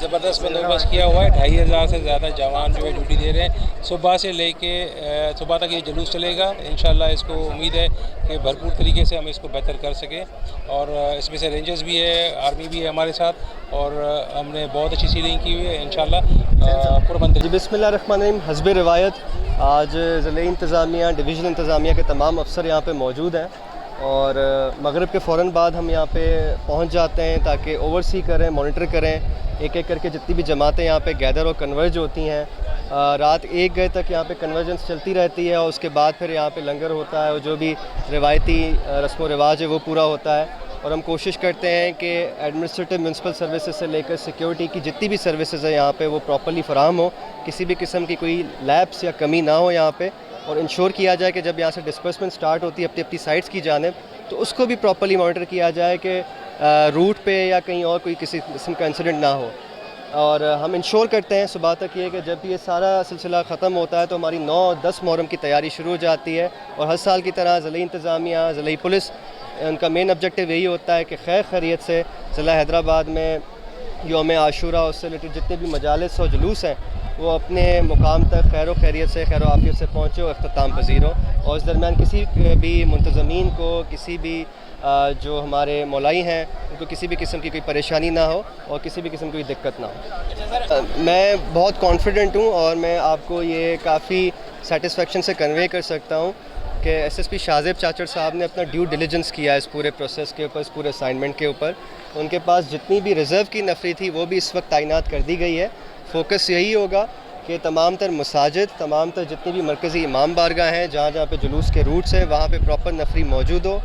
ज़बरदस्त बंदोबस्त किया हुआ है। 2500 से ज़्यादा जवान जो है ड्यूटी दे रहे हैं। सुबह से लेके सुबह तक ये जुलूस चलेगा। इंशाल्लाह इसको उम्मीद है कि भरपूर तरीके से हम इसको बेहतर कर सकें। और इसमें से रेंजर्स भी है, आर्मी भी है हमारे साथ, और हमने बहुत अच्छी सीलिंग की हुई है इंशाल्लाह पुरअमन। जी बिस्मिल्लाहिर्रहमानिर्रहीम। हस्ब रिवायत आज ज़िले इंतज़ामिया डिवीज़न इंतज़ामिया के तमाम अफसर यहाँ पे मौजूद हैं और मगरिब के फ़ौरन बाद हम यहाँ पे पहुँच जाते हैं ताकि ओवरसी करें, मॉनिटर करें एक एक करके जितनी भी जमातें यहाँ पे गैदर और कन्वर्ज होती हैं। रात 1 बजे तक यहाँ पे कन्वर्जेंस चलती रहती है और उसके बाद फिर यहाँ पे लंगर होता है और जो भी रिवायती रस्म व रिवाज है वो पूरा होता है। और हम कोशिश करते हैं कि एडमिनिस्ट्रेटिव म्यूनसिपल सर्विसेज से लेकर सिक्योरिटी की जितनी भी सर्विसेज है यहाँ पे वो प्रॉपर्ली फ़राहम हो, किसी भी किस्म की कोई लैप्स या कमी ना हो यहाँ पे। और इंश्योर किया जाए कि जब यहाँ से डिस्पर्समेंट स्टार्ट होती है अपनी अपनी साइट्स की जानिब, तो उसको भी प्रॉपर्ली मॉनिटर किया जाए कि रूट पे या कहीं और कोई किसी किस्म का इंसिडेंट ना हो। और हम इंश्योर करते हैं सुबह तक ये कि जब ये सारा सिलसिला ख़त्म होता है तो हमारी 9-10 मुहर्रम की तैयारी शुरू हो जाती है। और हर साल की तरह ज़िले इंतज़ामिया, ज़िले पुलिस, उनका मेन ऑब्जेक्टिव यही होता है कि खैर खैरियत से ज़िला हैदराबाद में यौम आशूरा उससे रिलेटेड जितने भी मजालिस और जुलूस हैं वो अपने मुकाम तक खैर व खैरियत से, खैर व आफियत से पहुँचे और अख्ताम पज़ीर हो। और इस दरमियान किसी भी मुंतज़मीन को, किसी भी जो हमारे मौलाई हैं उनको किसी भी किस्म की कोई परेशानी ना हो और किसी भी किस्म की कोई दिक्कत ना हो। मैं बहुत कॉन्फिडेंट हूँ और मैं आपको ये काफ़ी सेटिस्फेक्शन से कन्वे कर सकता हूँ कि एसएसपी शाहज़ेब चाचड़ साहब ने अपना ड्यू डिलिजेंस किया इस पूरे प्रोसेस के ऊपर, इस पूरे असाइनमेंट के ऊपर। उनके पास जितनी भी रिज़र्व की नफरी थी वो भी इस वक्त तैनात कर दी गई है। फोकस यही होगा कि तमाम तर मसाजिद, तमाम तर जितनी भी मरकज़ी इमाम बारगाह हैं जहाँ जहाँ पे जुलूस के रूट्स हैं वहाँ पे प्रॉपर नफरी मौजूद हो।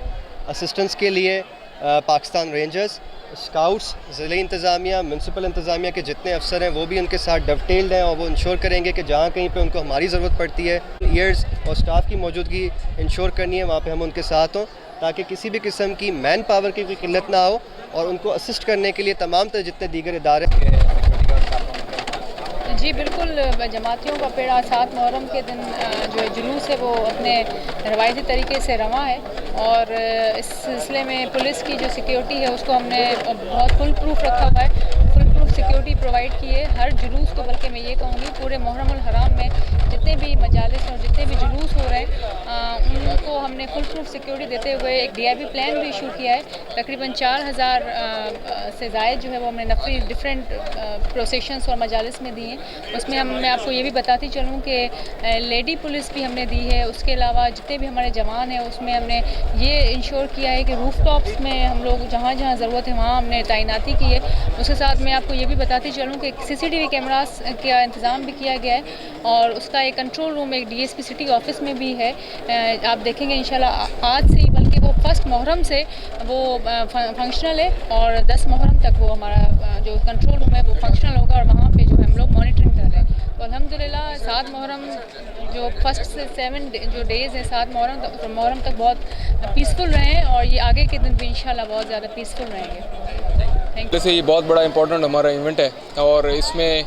असिस्टेंस के लिए पाकिस्तान रेंजर्स, स्काउट्स, ज़िले इंतज़ामिया, म्यूनसिपल इंतज़ामिया के जितने अफसर हैं वो भी उनके साथ डवटेल्ड हैं और वो इंश्योर करेंगे कि जहाँ कहीं पे उनको हमारी ज़रूरत पड़ती है, ईयर्स और स्टाफ की मौजूदगी इंश्योर करनी है, वहाँ पे हम उनके साथ हों ताकि किसी भी किस्म की मैन पावर की कोई किल्लत ना हो। और उनको असिस्ट करने के लिए तमाम तर जितने दीगर इदारे। जी बिल्कुल, जमातियों का पेड़ा 7 मुहर्रम के दिन जो है जुलूस है वो अपने रवायती तरीके से रवा है। और इस सिलसिले में पुलिस की जो सिक्योरिटी है उसको हमने बहुत फुल प्रूफ रखा हुआ है, फुल प्रूफ सिक्योरिटी प्रोवाइड की है हर जुलूस को। बल्कि मैं ये कहूँगी पूरे मुहर्रमुल हराम में जितने भी मजालिस और जितने भी जुलूस हो रहे हैं उनको हमने फुल प्रूफ सिक्योरिटी देते हुए एक DIB प्लान भी इशू किया है। तकरीबन 4000 से ज़ायद जो है वो हमने नफरी डिफरेंट प्रोसेशंस और मजालिस में दी हैं। उसमें मैं आपको ये भी बताती चलूँ कि लेडी पुलिस भी हमने दी है। उसके अलावा जितने भी हमारे जवान हैं उसमें हमने ये इंश्योर किया है कि रूफ टॉप्स में हम लोग जहाँ जहाँ ज़रूरत है वहाँ हमने तैनाती की है। उसके साथ मैं आपको ये भी बताती चलूँ कि CCTV कैमरास का इंतज़ाम भी किया गया है और उसका एक कंट्रोल रूम एक DSP सिटी ऑफिस में भी है। आप देखेंगे इंशाल्लाह आज से ही, बल्कि वो 1 मुहर्रम से वो फंक्शनल है और 10 मुहर्रम तक वो हमारा जो कंट्रोल रूम है वो फंक्शनल होगा और वहाँ पे जो हम लोग मॉनिटरिंग कर रहे हैं। तो अल्हम्दुलिल्लाह 7 मुहर्रम जो फर्स्ट से 7 जो डेज़ हैं 7 मुहर्रम तक बहुत पीसफुल रहे हैं और ये आगे के दिन भी इंशाल्लाह बहुत ज़्यादा पीसफुल रहेंगे। वैसे ये बहुत बड़ा इंपॉर्टेंट हमारा इवेंट है और इसमें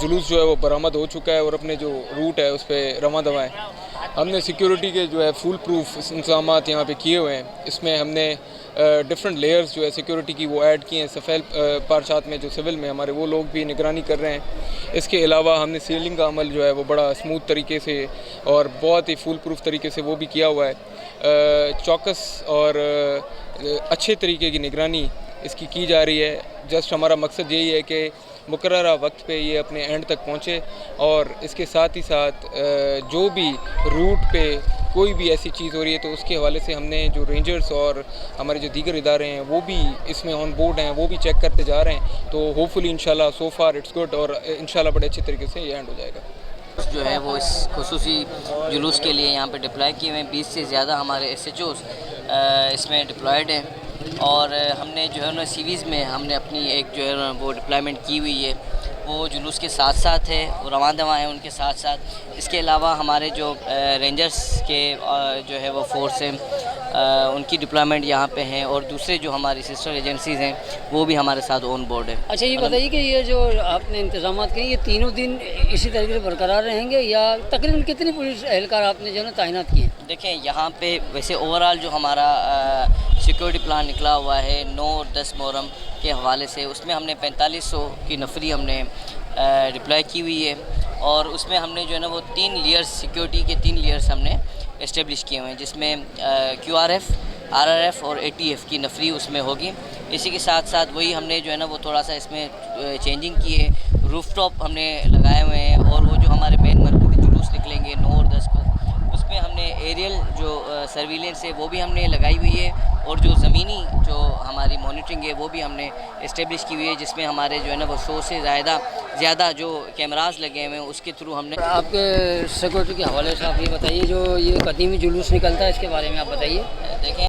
जुलूस जो है वो बरामद हो चुका है और अपने जो रूट है उस पर रवां दवा है। हमने सिक्योरिटी के जो है फुल प्रूफ इंतजाम यहाँ पे किए हुए हैं। इसमें हमने डिफरेंट लेयर्स जो है सिक्योरिटी की वो ऐड किए हैं। सफ़ेल पार्शात में जो सिविल में हमारे वो लोग भी निगरानी कर रहे हैं। इसके अलावा हमने सीलिंग का अमल जो है वो बड़ा स्मूथ तरीके से और बहुत ही फुल प्रूफ तरीके से वो भी किया हुआ है। चौकस और अच्छे तरीके की निगरानी इसकी की जा रही है। जस्ट हमारा मकसद यही है कि मुकर्ररा वक्त पे ये अपने एंड तक पहुँचे और इसके साथ ही साथ जो भी रूट पे कोई भी ऐसी चीज़ हो रही है तो उसके हवाले से हमने जो रेंजर्स और हमारे जो दीगर इदारे हैं वो भी इसमें ऑन बोर्ड हैं, वो भी चेक करते जा रहे हैं। तो होपफुली इंशाल्लाह सो फार इट्स गुड और इंशाल्लाह बड़े अच्छे तरीके से ये एंड हो जाएगा। जो है वो इस खुसूसी जुलूस के लिए यहाँ पे डिप्लॉय किए हुए हैं। 20 से ज़्यादा हमारे SHOs इसमें डिप्लॉयड हैं और हमने जो है ना सीरीज़ में हमने अपनी एक जो है ना वो डिप्लॉयमेंट की हुई है। वो जुलूस के साथ साथ है, वो रवां दवा है उनके साथ साथ। इसके अलावा हमारे जो रेंजर्स के जो है वो फोर्स हैं उनकी डिप्लॉयमेंट यहाँ पे हैं और दूसरे जो हमारी सिस्टर एजेंसीज़ हैं वो भी हमारे साथ ऑन बोर्ड है। अच्छा, ये बताइए कि ये जो आपने इंतजाम किए ये तीनों दिन इसी तरीके से बरकरार रहेंगे या तकरीबन कितनी पुलिस एहलकार आपने जो है तैनात किए? देखें, यहाँ पे वैसे ओवरऑल जो हमारा सिक्योरिटी प्लान निकला हुआ है 9 और 10 मुहर्रम के हवाले से, उसमें हमने 4500 की नफरी हमने डिप्लॉय की हुई है और उसमें हमने जो है ना वो 3 लेयर्स, सिक्योरिटी के 3 लेयर्स हमने इस्टेब्लिश किए हुए हैं, जिसमें QRF, RRF और ATF की नफरी उसमें होगी। इसी के साथ साथ वही हमने जो है ना वो थोड़ा सा इसमें चेंजिंग की है, रूफटॉप हमने लगाए हुए हैं और वो जो हमारे मेन मरकज़ी जुलूस निकलेंगे 9 और 10 को, उसमें हमने एरियल जो सर्विलेंस है वो भी हमने लगाई हुई है और जो ज़मीनी जो हमारी मॉनिटरिंग है वो भी हमने इस्टेब्लिश की हुई है, जिसमें हमारे जो है ना वो 100 से ज़्यादा जो कैमरास लगे हुए हैं उसके थ्रू हमने। आपके सिक्योरिटी के हवाले से आप ये बताइए, जो ये कदीमी जुलूस निकलता है इसके बारे में आप बताइए। देखें,